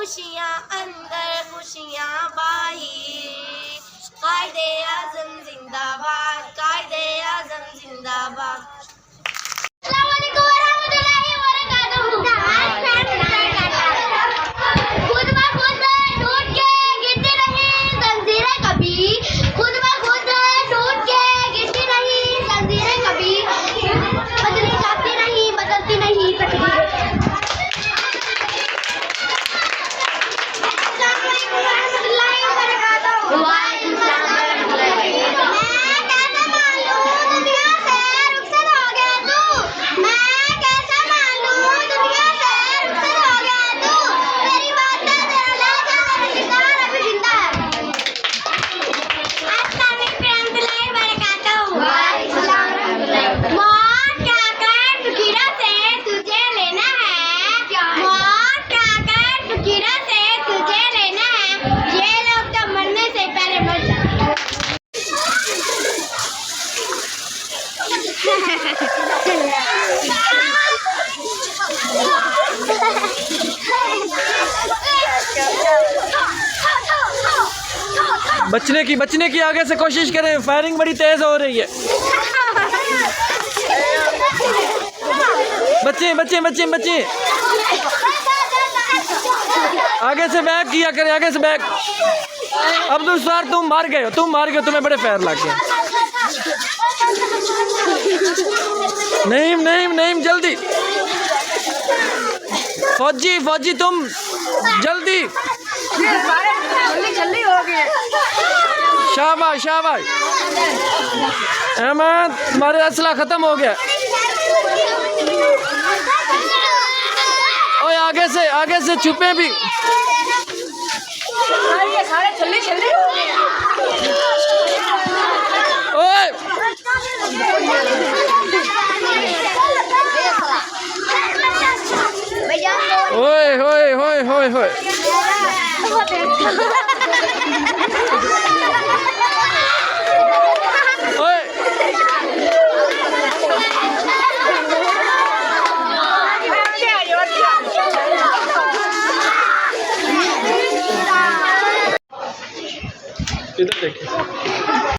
खुशियाँ अंदर खुशियाँ बाहिर, कायदे आज़म जिंदाबाद, कायदे आज़म जिंदाबाद। बचने की आगे से कोशिश करें, फायरिंग बड़ी तेज हो रही है। बच्चे आगे से बैक किया करें, आगे से बैक। अब्दुल सत्तार तुम मार गए हो, तुम्हें बड़े फायर लग गए। नहीं जल्दी फौजी तुम जल्दी हो गए। शाबाश अहमद, तुम्हारे असला खत्म हो गया। ओए आगे से छुपे भी। ओए होए इधर देखिए।